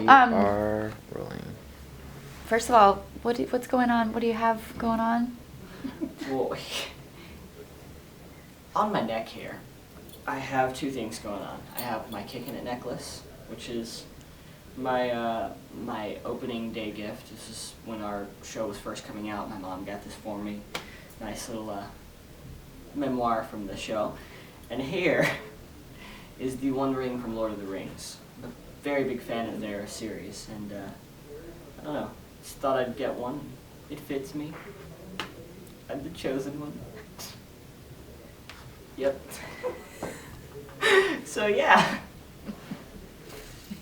We are rolling. First of all, what's going on? What do you have going on? Well, on my neck here, I have two things going on. I have my Kickin' It necklace, which is my my opening day gift. This is when our show was first coming out. My mom got this for me. Nice little memoir from the show. And here is the One Ring from Lord of the Rings. I'm a very big fan of their series, and I don't know, just thought I'd get one. It fits me. I'm the chosen one. Yep. So yeah.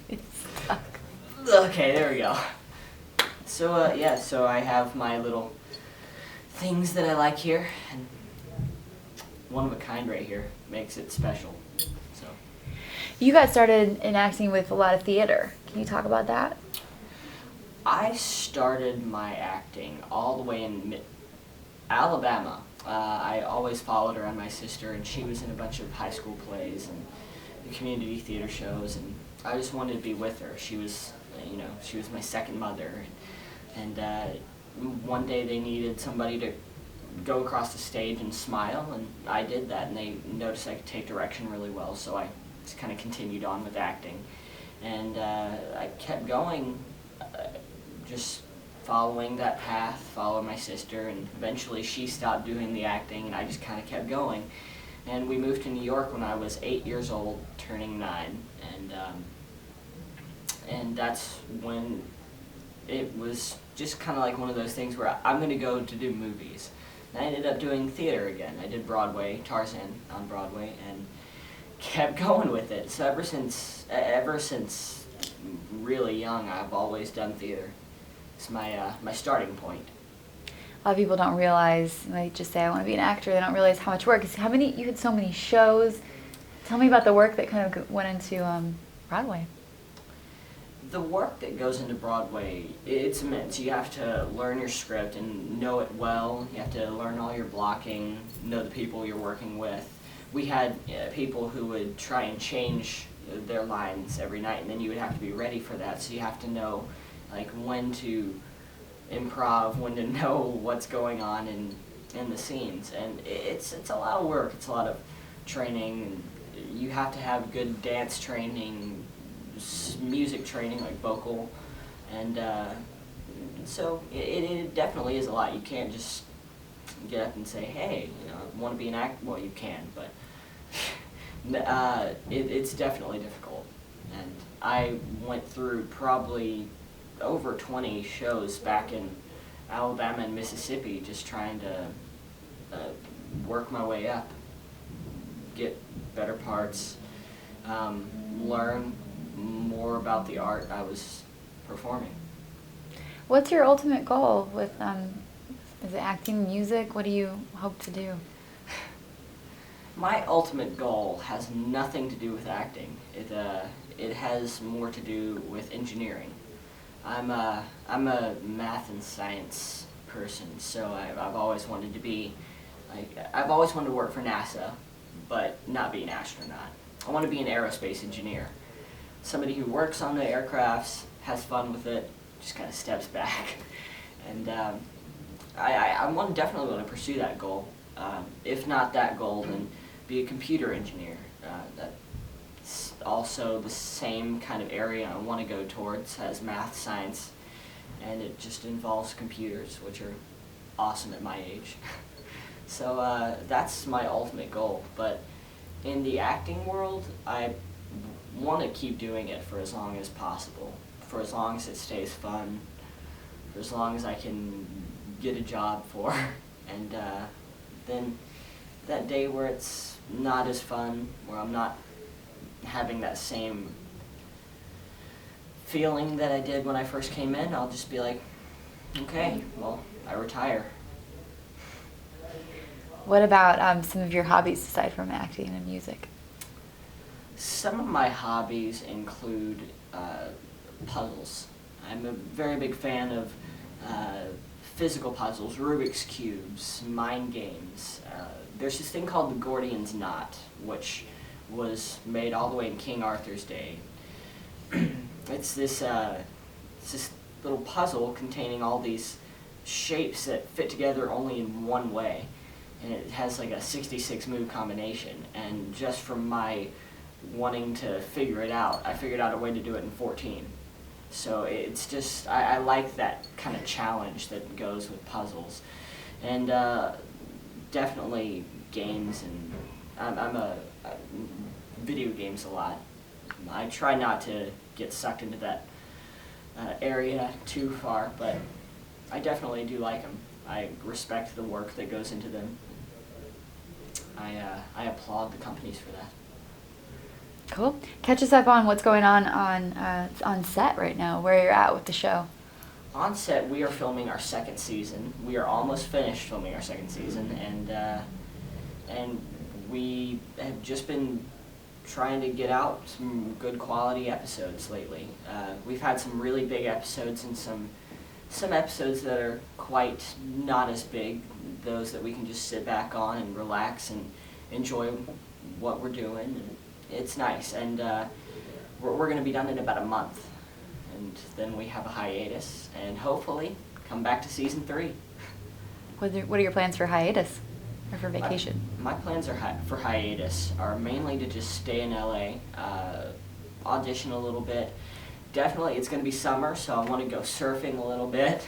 It's stuck. Okay, there we go. So yeah, so I have my little things that I like here, and one of a kind right here makes it special. So You got started in acting with a lot of theater. Can you talk about that? I started my acting all the way in Alabama. I always followed around my sister, and she was in a bunch of high school plays and community theater shows, and I just wanted to be with her. She was, you know, she was my second mother, and one day they needed somebody to go across the stage and smile, and I did that, and they noticed I could take direction really well, so I just kind of continued on with acting, and I kept going, just following that path, following my sister, and eventually she stopped doing the acting, and I just kind of kept going. And we moved to New York when I was 8 years old, turning 9, and that's when it was just kind of like one of those things where I'm going to go to do movies. And I ended up doing theater again. I did Broadway, Tarzan on Broadway, and kept going with it. So ever since really young, I've always done theater. It's my starting point. A lot of people don't realize, they just say, I want to be an actor. They don't realize how much work. You had so many shows. Tell me about the work that kind of went into Broadway. The work that goes into Broadway, it's immense. You have to learn your script and know it well. You have to learn all your blocking, know the people you're working with. We had people who would try and change their lines every night, and then you would have to be ready for that. So you have to know like when to improv, when to know what's going on in the scenes, and it's a lot of work. It's a lot of training. You have to have good dance training, music training, like vocal, and so it definitely is a lot. You can't just get up and say, hey, you know, I want to be an actor. Well, you can, but it's definitely difficult. And I went through probably over 20 shows back in Alabama and Mississippi, just trying to work my way up, get better parts, learn more about the art I was performing. What's your ultimate goal with, is it acting, music? What do you hope to do? My ultimate goal has nothing to do with acting. It has more to do with engineering. I'm a math and science person, so I've always wanted to be, I've always wanted to work for NASA, but not be an astronaut. I want to be an aerospace engineer. Somebody who works on the aircrafts, has fun with it, just kind of steps back. And I definitely want to pursue that goal. If not that goal, then be a computer engineer. That's also the same kind of area I want to go towards, has math, science, and it just involves computers, which are awesome at my age. So that's my ultimate goal. But in the acting world, I want to keep doing it for as long as possible, for as long as it stays fun, for as long as I can get a job for, and then that day where it's not as fun, where I'm not having that same feeling that I did when I first came in, I'll just be like, okay, well, I retire. What about some of your hobbies aside from acting and music? Some of my hobbies include puzzles. I'm a very big fan of physical puzzles, Rubik's Cubes, mind games. There's this thing called the Gordian's Knot, which was made all the way in King Arthur's day. it's this little puzzle containing all these shapes that fit together only in one way, and it has like a 66 move combination. And just from my wanting to figure it out, I figured out a way to do it in 14. So it's just I like that kind of challenge that goes with puzzles, and definitely games. And I'm a video games a lot. I try not to get sucked into that area too far, but I definitely do like them. I respect the work that goes into them. I applaud the companies for that. Cool. Catch us up on what's going on set right now, where you're at with the show. On set, we are filming our second season. We are almost finished filming our second season, and we have just been trying to get out some good quality episodes lately. We've had some really big episodes and some episodes that are quite not as big, those that we can just sit back on and relax and enjoy what we're doing. And it's nice, and we're going to be done in about a month, and then we have a hiatus, and hopefully come back to season 3. What are your plans for hiatus or for vacation? My plans for hiatus are mainly to just stay in LA, audition a little bit. Definitely, it's going to be summer, so I want to go surfing a little bit,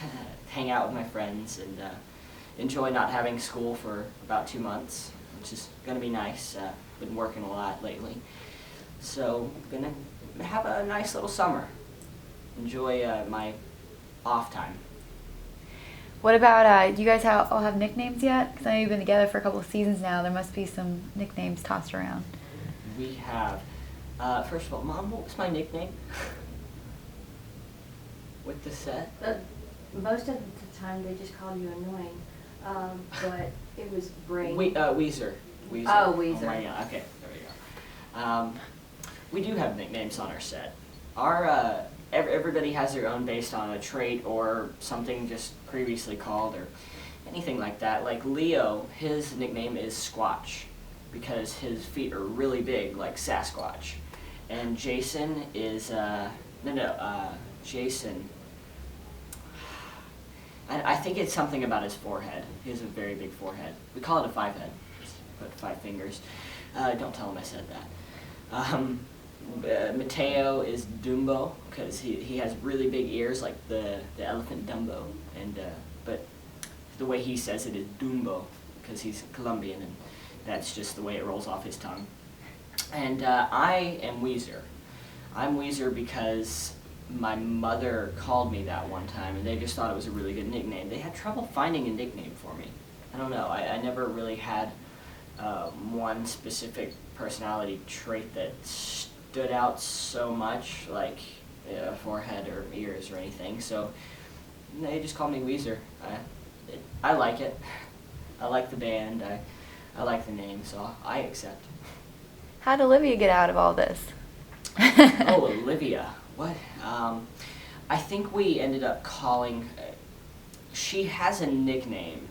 hang out with my friends, and enjoy not having school for about 2 months, which is going to be nice. Been working a lot lately, so gonna have a nice little summer. Enjoy my off time. What about, do you guys all have nicknames yet? Because I know you've been together for a couple of seasons now. There must be some nicknames tossed around. We have, first of all, Mom, what was my nickname with the set? Most of the time they just called you annoying, but it was Brain. Weezer. Oh, Weezer. Oh, yeah. Okay, there we go. We do have nicknames on our set. Our everybody has their own based on a trait or something just previously called or anything like that. Like Leo, his nickname is Squatch because his feet are really big, like Sasquatch. And Jason is Jason. I think it's something about his forehead. He has a very big forehead. We call it a 5-head. Put 5 fingers. Don't tell him I said that. Mateo is Dumbo because he has really big ears like the elephant Dumbo, and but the way he says it is Dumbo because he's Colombian, and that's just the way it rolls off his tongue. And I am Weezer. I'm Weezer because my mother called me that one time, and they just thought it was a really good nickname. They had trouble finding a nickname for me. I don't know. I never really had one specific personality trait that stood out so much, like forehead or ears or anything. So they just called me Weezer. I like it. I like the band. I like the name, so I accept. How'd Olivia get out of all this? Oh, Olivia. What? I think we ended up calling. She has a nickname.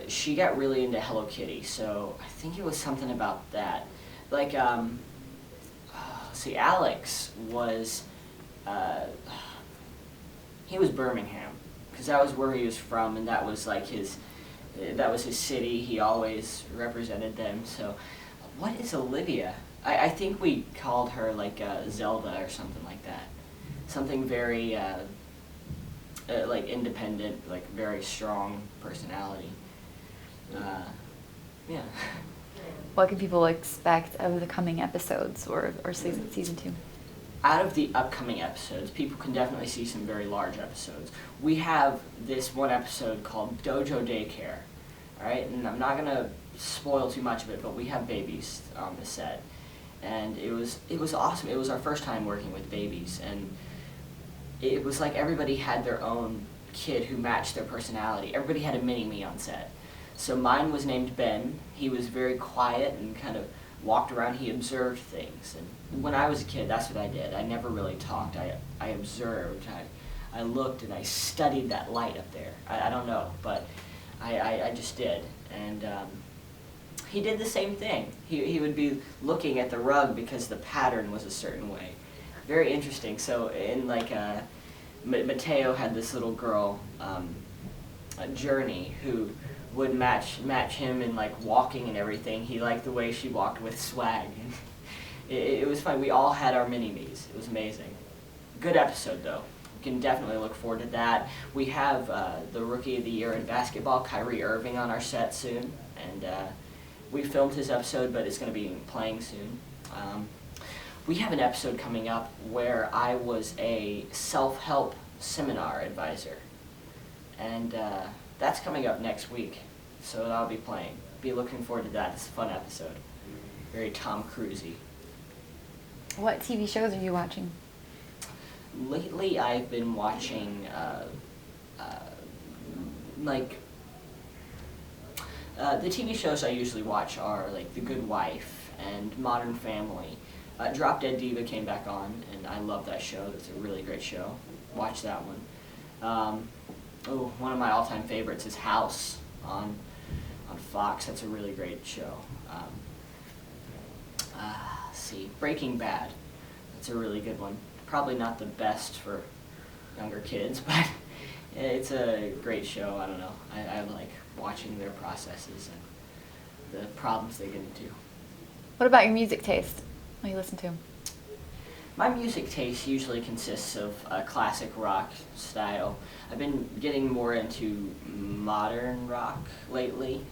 She got really into Hello Kitty, so I think it was something about that. Like, see, Alex was, he was Birmingham, because that was where he was from, and that was like that was his city. He always represented them. So, what is Olivia? I think we called her like Zelda or something like that. Something very like independent, like very strong personality. Yeah. What can people expect of the coming episodes or season 2? Out of the upcoming episodes, people can definitely see some very large episodes. We have this one episode called Dojo Daycare, all right? And I'm not gonna spoil too much of it, but we have babies on the set, and it was awesome. It was our first time working with babies, and it was like everybody had their own kid who matched their personality. Everybody had a mini-me on set. So mine was named Ben. He was very quiet and kind of walked around. He observed things. And when I was a kid, that's what I did. I never really talked. I observed. I looked and I studied that light up there. I don't know, but I just did. And he did the same thing. He would be looking at the rug because the pattern was a certain way. very interesting. So in like Mateo had this little girl, Journey, who would match him in like walking and everything. He liked the way she walked with swag. It was fun. We all had our mini-me's. It was amazing. Good episode though. You can definitely look forward to that. We have the Rookie of the Year in basketball, Kyrie Irving, on our set soon, and we filmed his episode, but it's going to be playing soon. We have an episode coming up where I was a self-help seminar advisor, and that's coming up next week, so I'll be playing. Be looking forward to that. It's a fun episode. Very Tom Cruise-y. What TV shows are you watching? Lately, I've been watching the TV shows I usually watch are like The Good Wife and Modern Family. Drop Dead Diva came back on, and I love that show. It's a really great show. Watch that one. One of my all-time favorites is House on Fox. That's a really great show. Let's see, Breaking Bad. That's a really good one. Probably not the best for younger kids, but it's a great show. I don't know. I like watching their processes and the problems they get into. What about your music taste? What do you listen to? My music taste usually consists of classic rock style. I've been getting more into modern rock lately.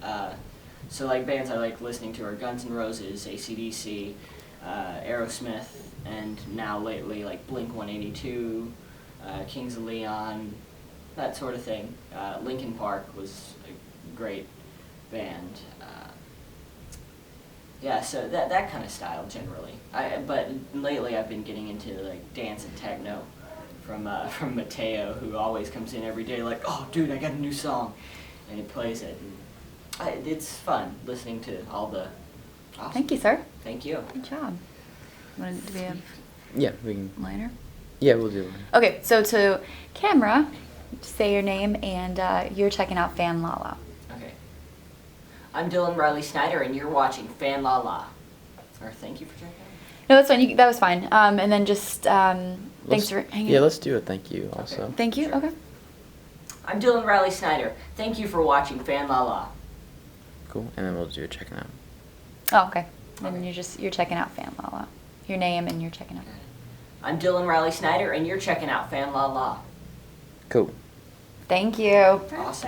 So like bands I like listening to are Guns N' Roses, AC/DC, Aerosmith, and now lately like Blink-182, Kings of Leon, that sort of thing. Linkin Park was a great band. Yeah, so that kind of style generally. But lately I've been getting into like dance and techno from Mateo, who always comes in every day like, oh dude, I got a new song, and he plays it. And it's fun listening to all the. Awesome. Thank you, sir. Thank you. Good job. Do we have Yeah, we can. liner? Yeah, we'll do one. Okay, so to camera, say your name and you're checking out Fan Lala. Okay. I'm Dylan Riley Snyder, and you're watching Fan La La. Or thank you for checking out. No, that's fine. That was fine. And then just thanks for hanging. Yeah, let's do a thank you also. Okay. Thank you. Sure. Okay. I'm Dylan Riley Snyder. Thank you for watching Fan La La. Cool. And then we'll do a checking out. Oh, okay. Then Okay. you're checking out Fan Lala. Your name and you're checking out. I'm Dylan Riley Snyder, and you're checking out Fan La La. Cool. Thank you. Awesome.